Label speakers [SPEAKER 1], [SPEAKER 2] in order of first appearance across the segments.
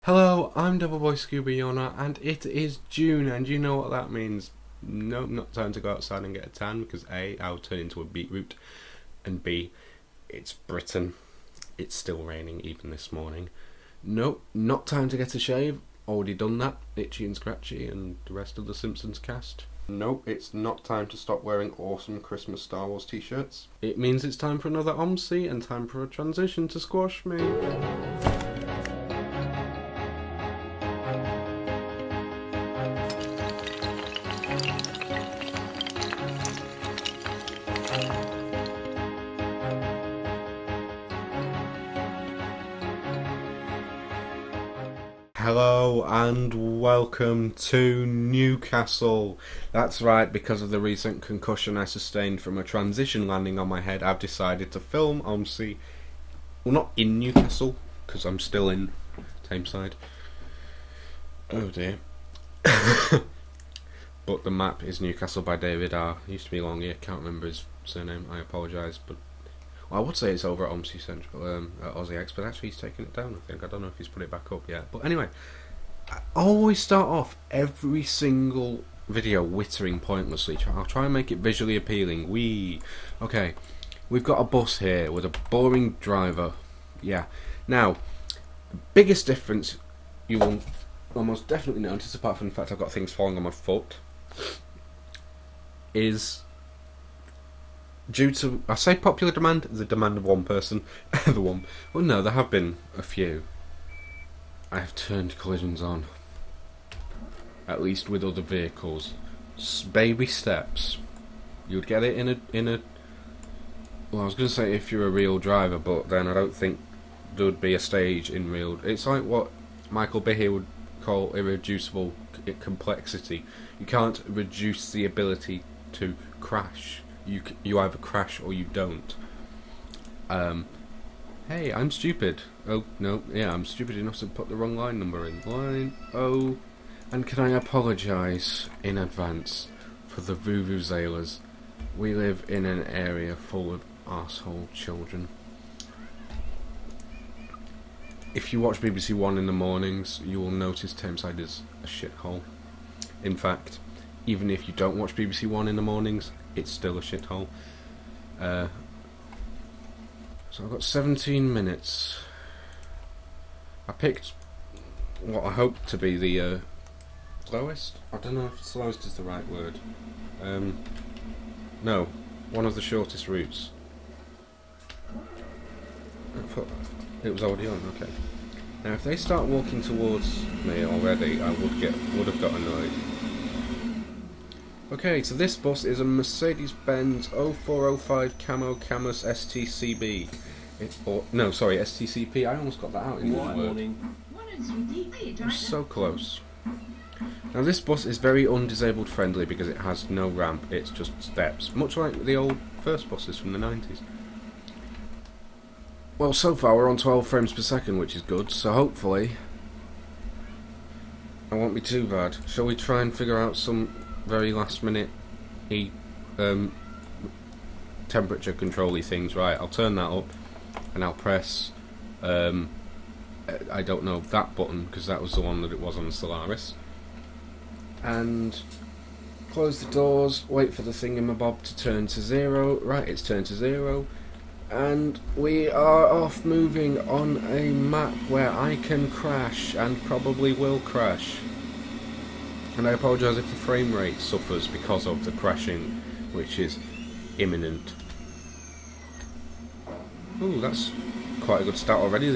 [SPEAKER 1] Hello, I'm DevilboyScooby, and it is June, and you know what that means. No, not time to go outside and get a tan, because A, I'll turn into a beetroot, and B, it's Britain. It's still raining even this morning. No, not time to get a shave. Already done that. Itchy and Scratchy and the rest of the Simpsons cast. No, it's not time to stop wearing awesome Christmas Star Wars t-shirts. It means it's time for another OMSI and time for a transition to Squash Me. Hello and welcome to Newcastle. That's right, because of the recent concussion I sustained from a transition landing on my head, I've decided to film OMSI. Well, not in Newcastle, because I'm still in Tameside. Oh dear. But the map is Newcastle by David R. Used to be long here, can't remember his surname, I apologise. But well, I would say it's over at OMSI Central, at Aussie X, but actually he's taken it down, I think. I don't know if he's put it back up yet. But anyway, I always start off every single video whittering pointlessly. I'll try and make it visually appealing. Okay, we've got a bus here with a boring driver. Yeah. Now, the biggest difference you will almost definitely notice, apart from the fact I've got things falling on my foot, is due to, I say popular demand, the demand of one person. Well no, there have been a few. I have turned collisions on. At least with other vehicles. Baby steps. You'd get it in a well, I was going to say if you're a real driver, but then I don't think there would be a stage in real. It's like what Michael Behe would call irreducible complexity. You can't reduce the ability to crash. You either crash or you don't. Hey, I'm stupid. Oh, no, yeah, I'm stupid enough to put the wrong line number in. Line O. And can I apologise in advance for the vuvuzelas? We live in an area full of arsehole children. If you watch BBC One in the mornings, you will notice Tameside is a shithole. In fact, even if you don't watch BBC One in the mornings, it's still a shithole. So I've got 17 minutes. I picked what I hope to be the slowest? I don't know if slowest is the right word. No, one of the shortest routes. I thought it was already on, okay. Now if they start walking towards me already, I would have got annoyed. Okay, so this bus is a Mercedes-Benz 0405 Camo Camus STCB. STCP. I almost got that out in one word. I'm so close. Now this bus is very undisabled friendly because it has no ramp, it's just steps, much like the old first buses from the 90s. Well, so far we're on 12 frames per second, which is good, so hopefully it won't be too bad. Shall we try and figure out some very last minute temperature control-y things? Right, I'll turn that up and I'll press I don't know, that button, because that was the one that it was on the Solaris, and close the doors, wait for the thingamabob to turn to 0. Right, it's turned to 0, and we are off moving on a map where I can crash and probably will crash. And I apologise if the frame rate suffers because of the crashing, which is imminent. Ooh, that's quite a good start already.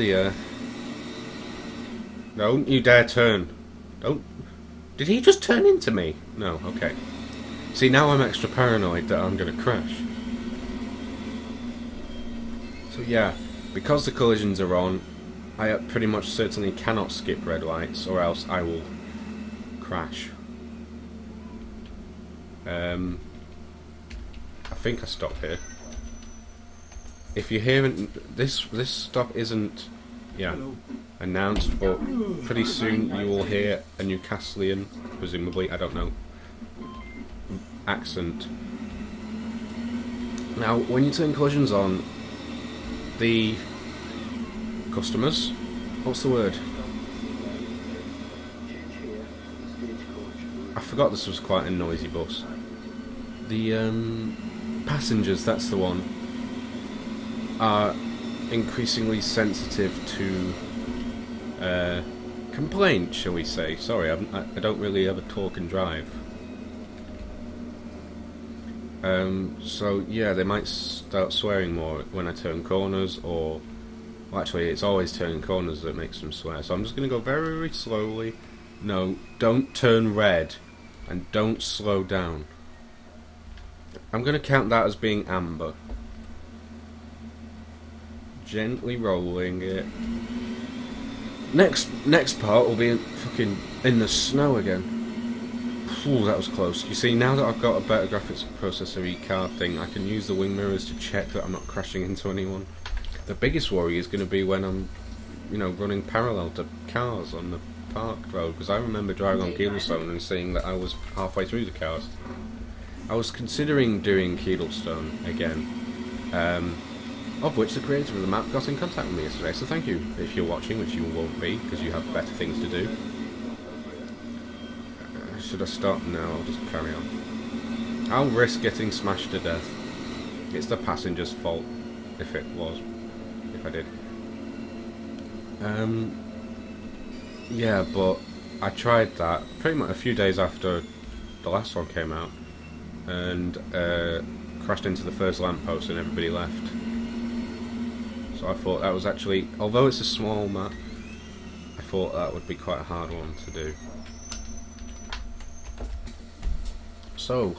[SPEAKER 1] Don't you dare turn. Don't. Did he just turn into me? No, okay. See, now I'm extra paranoid that I'm going to crash. So yeah, because the collisions are on, I pretty much certainly cannot skip red lights, or else I will crash. I think I stopped here. If you hear this stop isn't announced, but pretty soon you will hear a Newcastleian, presumably, I don't know, accent. Now, when you turn collisions on, the customers, what's the word? I forgot this was quite a noisy bus. The passengers, that's the one, are increasingly sensitive to complaint, shall we say. Sorry, I don't really ever talk and drive. So yeah, they might start swearing more when I turn corners, or... Well, actually, it's always turning corners that makes them swear. So I'm just going to go very, very slowly. No, don't turn red. And don't slow down. I'm going to count that as being amber. Gently rolling it. Next part will be fucking in the snow again. Ooh, that was close. You see, now that I've got a better graphics processor card thing, I can use the wing mirrors to check that I'm not crashing into anyone. The biggest worry is going to be when I'm, you know, running parallel to cars on the parked road, because I remember driving on Keelstone and seeing that I was halfway through the cars. I was considering doing Keelstone again, of which the creator of the map got in contact with me yesterday, so thank you if you're watching, which you won't be, because you have better things to do. Should I stop? No, I'll just carry on. I'll risk getting smashed to death. It's the passenger's fault, if it was. If I did. Yeah, but I tried that pretty much a few days after the last one came out, and crashed into the first lamppost and everybody left. So I thought that was actually, although it's a small map, I thought that would be quite a hard one to do. So,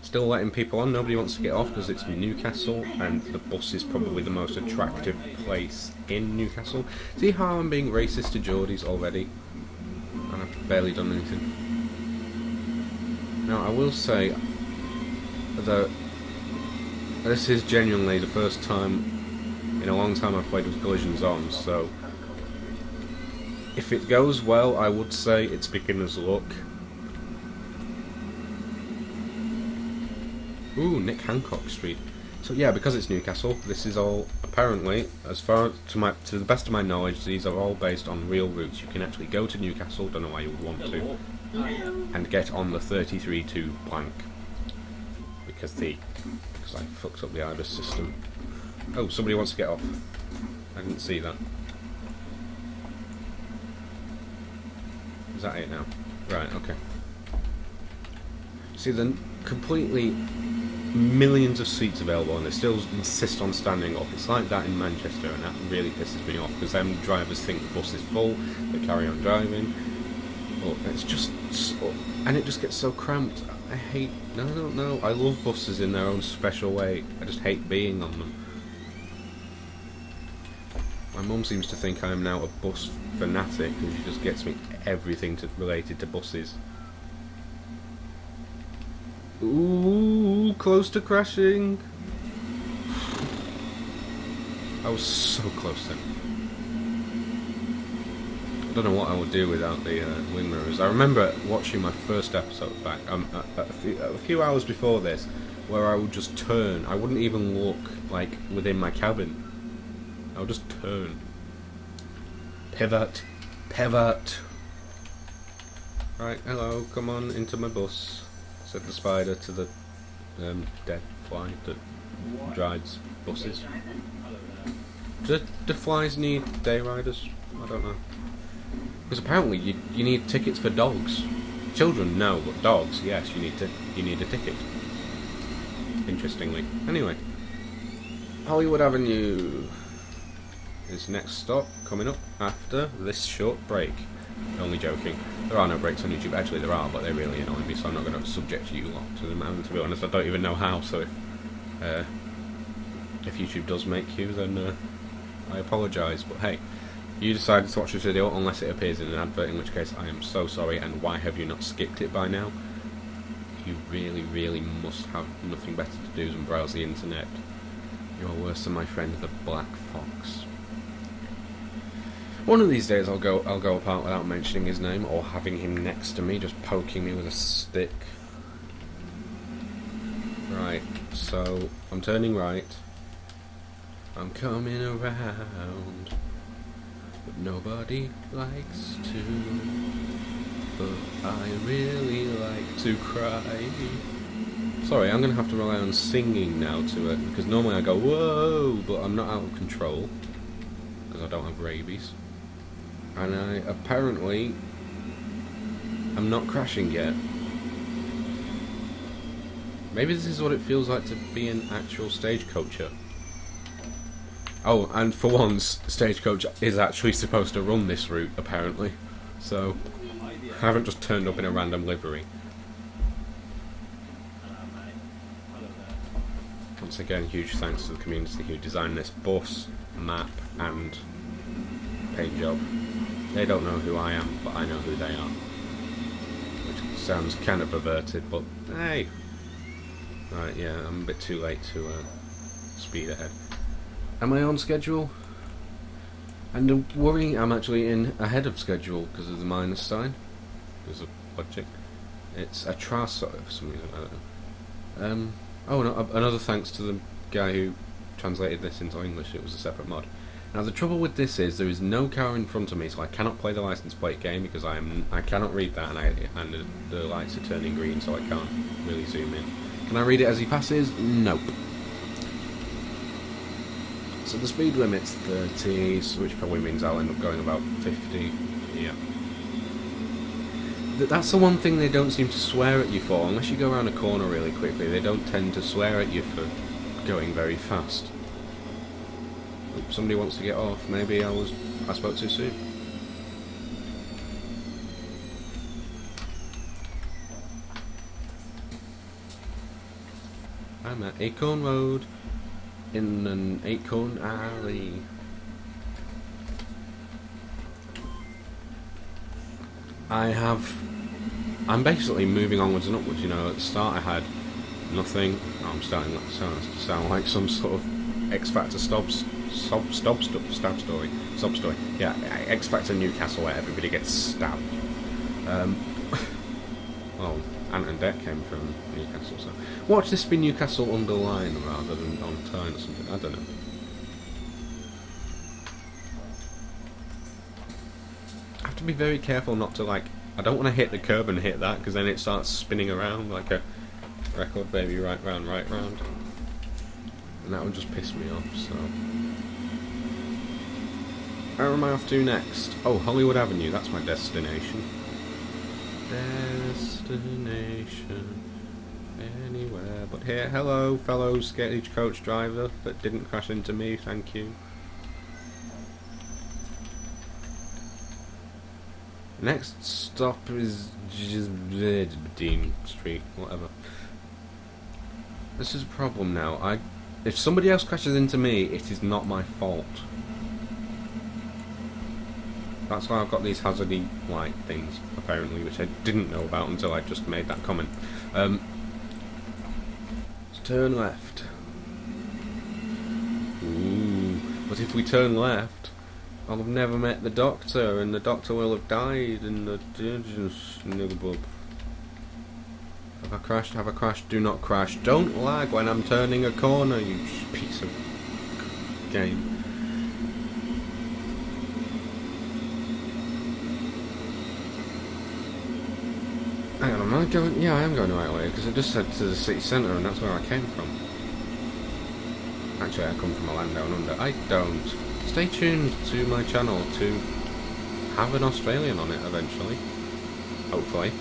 [SPEAKER 1] still letting people on, nobody wants to get off because it's Newcastle and the bus is probably the most attractive place in Newcastle. See how I'm being racist to Geordies already? And I've barely done anything. Now I will say that this is genuinely the first time in a long time I've played with collisions on, so if it goes well I would say it's beginner's luck. Ooh, Nick Hancock Street. So yeah, because it's Newcastle, this is all apparently, as far to the best of my knowledge, these are all based on real routes. You can actually go to Newcastle, don't know why you would want to, and get on the 33-2 blank because I fucked up the IBIS system. Oh, somebody wants to get off. I didn't see that. Is that it now? Right, okay. See, then completely millions of seats available and they still insist on standing up. It's like that in Manchester, and that really pisses me off because them drivers think the bus is full, they carry on driving. But it's just so, and it just gets so cramped. I hate, no, I love buses in their own special way. I just hate being on them. My mum seems to think I am now a bus fanatic because she just gets me everything related to buses. Ooh, close to crashing. I was so close then. I don't know what I would do without the wing mirrors. I remember watching my first episode back a few hours before this, where I would just turn. I wouldn't even look like within my cabin. I would just turn. Pivot. Right, hello, come on into my bus. Said the spider to the dead fly that rides buses. Do flies need day riders? I don't know. Because apparently you need tickets for dogs. Children, no, but dogs, yes, you need a ticket. Interestingly. Anyway. Hollywood Avenue is next stop, coming up after this short break. Only joking. There are no breaks on YouTube. Actually, there are, but they really annoy me, so I'm not going to subject you lot to them. And to be honest, I don't even know how. So if YouTube does make you, then I apologise. But hey, you decided to watch this video unless it appears in an advert, in which case I am so sorry. And why have you not skipped it by now? You really, really must have nothing better to do than browse the internet. You're worse than my friend the Black Fox. One of these days I'll go apart without mentioning his name or having him next to me, just poking me with a stick. Right, so I'm turning right. I'm coming around, but nobody likes to. but I really like to cry. Sorry, I'm going to have to rely on singing now to it, because normally I go, whoa, but I'm not out of control, because I don't have rabies. And I apparently am not crashing yet. Maybe this is what it feels like to be an actual stagecoacher. Oh, and for once, Stagecoach is actually supposed to run this route, apparently. So, I haven't just turned up in a random livery. Once again, huge thanks to the community who designed this bus, map, and paint job. They don't know who I am, but I know who they are. Which sounds kind of perverted, but hey! Right, yeah, I'm a bit too late to speed ahead. Am I on schedule? And worrying, I'm actually in ahead of schedule because of the minus sign. There's a logic. It's a trasso for some reason, I don't know. Oh no, another thanks to the guy who translated this into English. It was a separate mod. Now the trouble with this is there is no car in front of me, so I cannot play the license plate game because I cannot read that, and the lights are turning green, so I can't really zoom in. Can I read it as he passes? Nope. So the speed limit's 30, which probably means I'll end up going about 50. Yeah. That's the one thing they don't seem to swear at you for. Unless you go around a corner really quickly, they don't tend to swear at you for going very fast. Oops, somebody wants to get off. Maybe I spoke too soon. I'm at Acorn Road in an acorn alley. I'm basically moving onwards and upwards, you know. At the start I had nothing. Oh, I'm starting to sound like some sort of X Factor sob story. Yeah, X Factor Newcastle where everybody gets stabbed. Well, Ant and Dec came from Newcastle, so watch this be Newcastle underline rather than on time or something. I don't know. I have to be very careful not to, like, I don't want to hit the curb and hit that because then it starts spinning around like a record baby, right round, and that would just piss me off. So where am I off to next? Oh, Hollywood Avenue, that's my destination. Anywhere but here. Hello, fellow Stagecoach driver that didn't crash into me, thank you. Next stop is Dean Street, whatever. This is a problem now. If somebody else crashes into me, it is not my fault. That's why I've got these hazardy light things, apparently, which I didn't know about until I just made that comment. Let's turn left. Ooh, but if we turn left, I'll have never met the doctor, and the doctor will have died, and the snugglebub. Have I crashed? Have I crashed? Do not crash. Don't lag when I'm turning a corner, you piece of game. Hang on, am I going? Yeah, I am going the right way, because I just said to the city centre, and that's where I came from. Actually, I come from a land down under. I don't. Stay tuned to my channel to have an Australian on it eventually. Hopefully.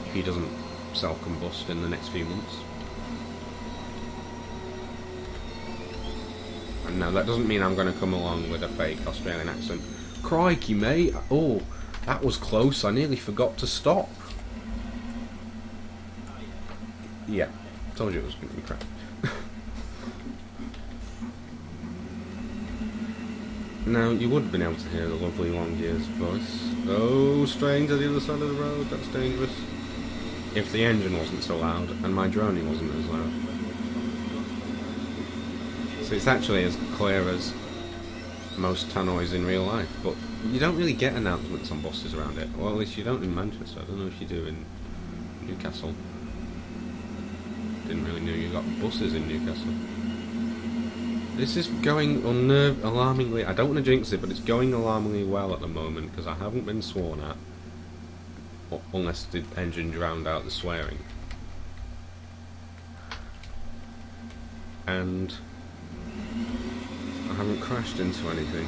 [SPEAKER 1] If he doesn't self-combust in the next few months. And now, that doesn't mean I'm going to come along with a fake Australian accent. Crikey, mate! Oh, that was close. I nearly forgot to stop. Yeah, told you it was going to be crap. Now, you would have been able to hear the lovely long year's voice. Oh, straying to the other side of the road, that's dangerous. If the engine wasn't so loud, and my droning wasn't as loud. So it's actually as clear as most tannoys in real life, but you don't really get announcements on buses around it. Well, at least you don't in Manchester. I don't know if you do in Newcastle. Didn't really know you got buses in Newcastle. This is going alarmingly, I don't want to jinx it, but it's going alarmingly well at the moment because I haven't been sworn at. unless the engine drowned out the swearing. And I haven't crashed into anything.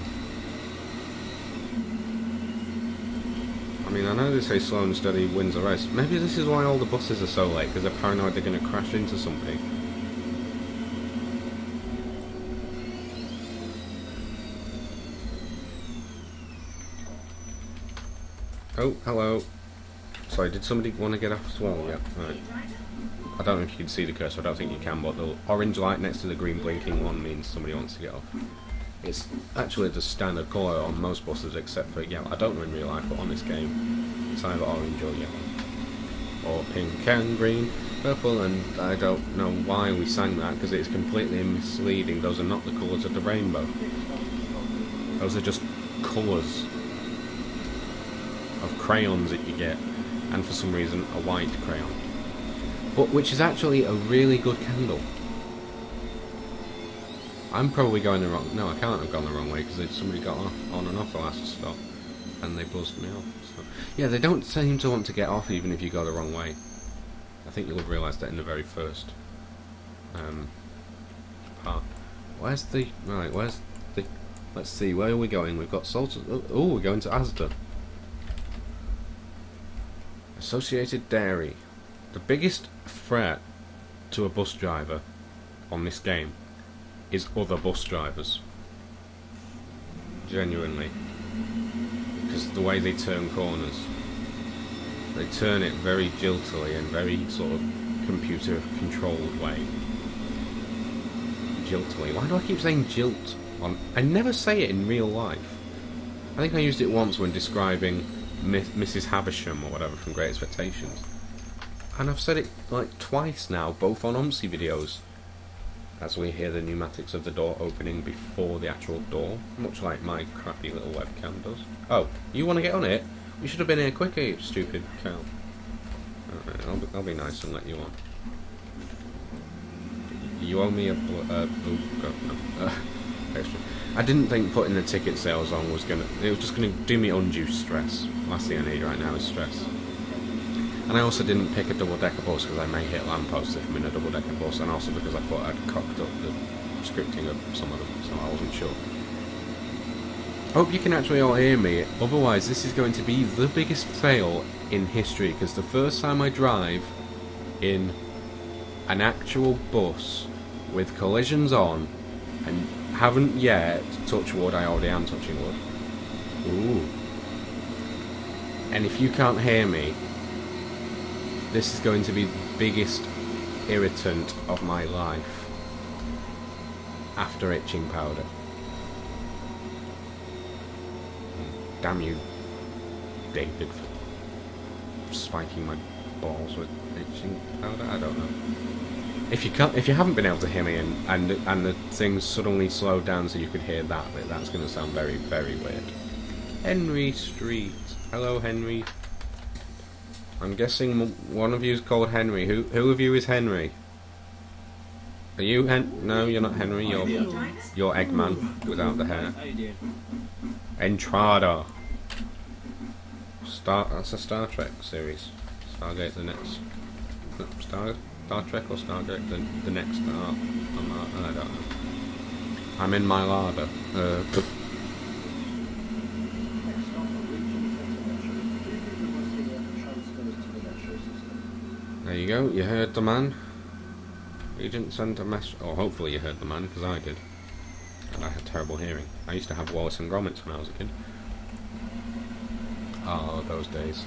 [SPEAKER 1] I mean, I know they say slow and steady wins a race. Maybe this is why all the buses are so late, because they're paranoid they're going to crash into something. Oh, hello. Sorry, did somebody want to get off as well? Yeah, right. I don't know if you can see the cursor, I don't think you can, but the orange light next to the green blinking one means somebody wants to get off. It's actually the standard colour on most buses except for yellow. I don't know in real life, but on this game it's either orange or yellow. Or pink and green, purple, and I don't know why we sang that, because it's completely misleading. Those are not the colours of the rainbow. Those are just colours of crayons that you get, and for some reason a white crayon. But which is actually a really good candle. I'm probably going the wrong... No, I can't have gone the wrong way, because somebody got on and off the last stop, and they buzzed me off. So, yeah, they don't seem to want to get off even if you go the wrong way. I think you'll have realised that in the very first part. Where's the... Right, where's the... Let's see, where are we going? We've got salt... Oh, we're going to ASDA. Associated Dairy. The biggest threat to a bus driver on this game is other bus drivers. Genuinely. Because the way they turn corners. They turn it very jiltily and very sort of computer controlled way. Jiltily. Why do I keep saying jilt? I never say it in real life. I think I used it once when describing Mrs. Havisham or whatever from Great Expectations. And I've said it like twice now, both on OMSI videos, as we hear the pneumatics of the door opening before the actual door, much like my crappy little webcam does. Oh, you want to get on it? You should have been here quicker, you stupid cow. Alright, I'll be nice and let you on. You owe me a... oh, God, no. Extra. I didn't think putting the ticket sales on was gonna... It was just gonna do me undue stress. Last thing I need right now is stress. And I also didn't pick a double-decker bus because I may hit lampposts if I'm in a double-decker bus, and also because I thought I'd cocked up the scripting of some of them, so I wasn't sure. Hope you can actually all hear me, otherwise this is going to be the biggest fail in history, because the first time I drive in an actual bus with collisions on, and haven't yet, touch wood, I already am touching wood. Ooh. And if you can't hear me, this is going to be the biggest irritant of my life after itching powder. Damn you, David, for spiking my balls with itching powder. I don't know. If you haven't been able to hear me and the things suddenly slowed down so you could hear that bit, that's going to sound very, very weird. Henry Street. Hello, Henry. I'm guessing one of you is called Henry. Who of you is Henry? Are you No, you're not Henry. You're Eggman without the hair. Entrada. That's a Star Trek series. Stargate the next. Star Trek or Stargate the next star. I don't know. I'm in my larder. There you go, you heard the man. You didn't send a message, or hopefully you heard the man, because I did. And I had terrible hearing. I used to have Wallace and Gromit when I was a kid. Oh, those days.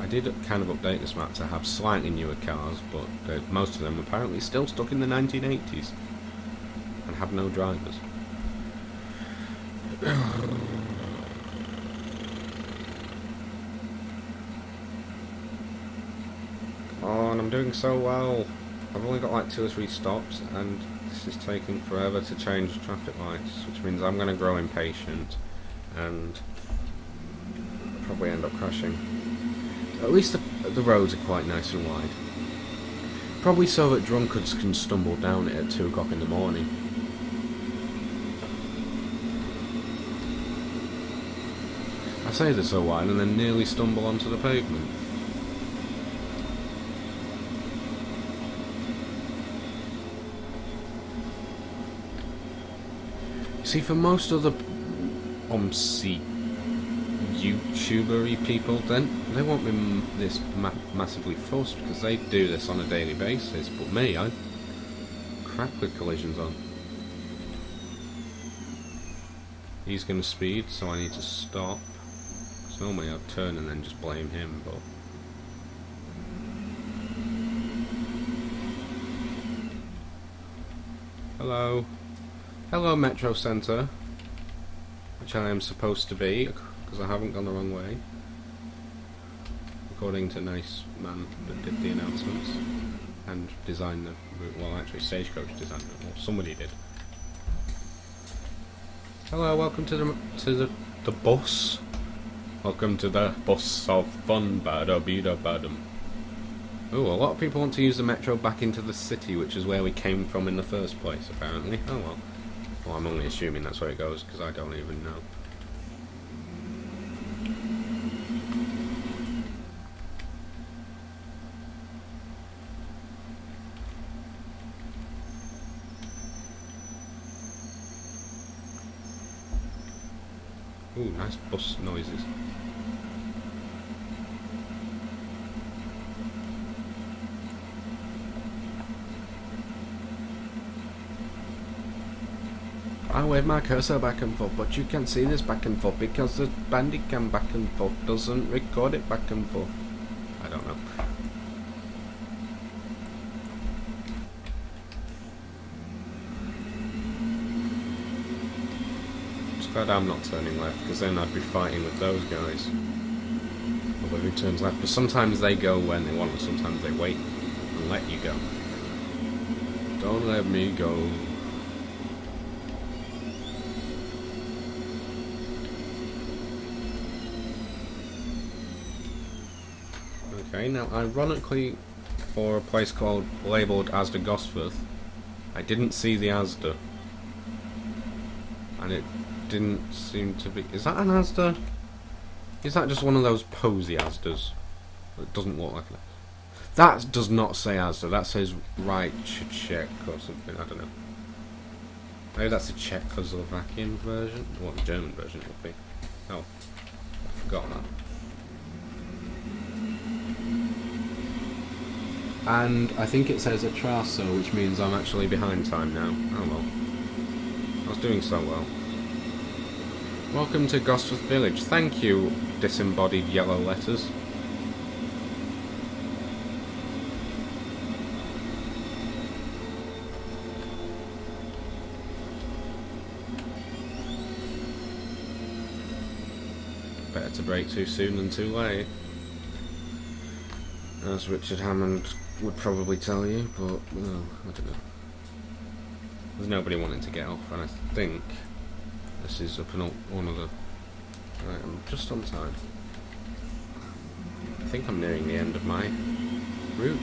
[SPEAKER 1] I did kind of update this map to have slightly newer cars, but most of them apparently still stuck in the 1980s. And have no drivers. Oh, and I'm doing so well. I've only got like 2 or 3 stops, and this is taking forever to change traffic lights, which means I'm going to grow impatient and probably end up crashing. At least the roads are quite nice and wide. probably so that drunkards can stumble down it at 2 o'clock in the morning. I say this a while and then nearly stumble onto the pavement. See, for most other OMSI YouTuber-y people, then they won't be this massively fussed because they do this on a daily basis. But me, I crack with collisions on. He's going to speed, so I need to stop. So normally I'd turn and then just blame him, but hello. Hello, Metro Centre, which I am supposed to be, because I haven't gone the wrong way, according to nice man that did the announcements and designed the route. Well, actually, Stagecoach designed it. Well, somebody did. Hello, welcome to the bus. Welcome to the bus of fun. Bada-bida-badum. Oh, a lot of people want to use the metro back into the city, which is where we came from in the first place, apparently. Oh well. Well, I'm only assuming that's where it goes, because I don't even know. Ooh, nice bus noises. I wave my cursor back and forth, but you can't see this back and forth because the Bandicam back and forth doesn't record it back and forth. I don't know. Just glad I'm not turning left, because then I'd be fighting with those guys. Although who turns left? But sometimes they go when they want, and sometimes they wait and let you go. Don't let me go. Okay, now ironically, for a place called labelled ASDA Gosforth, I didn't see the ASDA, and it didn't seem to be. Is that an ASDA? Is that just one of those posy ASDAs? It doesn't look like that. That does not say ASDA. That says right Czech or something. I don't know. Maybe that's a Czechoslovakian version. What the German version would be? Oh, I forgot that. And I think it says a trasso, which means I'm actually behind time now. Oh well. I was doing so well. Welcome to Gosforth Village. Thank you, disembodied yellow letters. Better to break too soon than too late, as Richard Hammond would probably tell you, but well, I don't know. There's nobody wanting to get off, and I think this is one of the. Right, I'm just on time. I think I'm nearing the end of my route,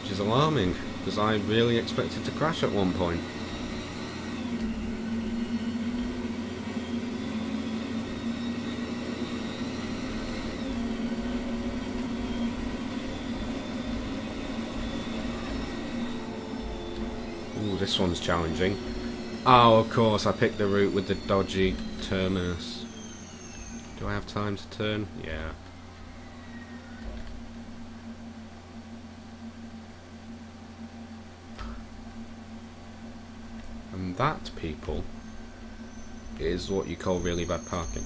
[SPEAKER 1] which is alarming because I really expected to crash at one point. This one's challenging. Oh, of course, I picked the route with the dodgy terminus. Do I have time to turn? Yeah. And that, people, is what you call really bad parking.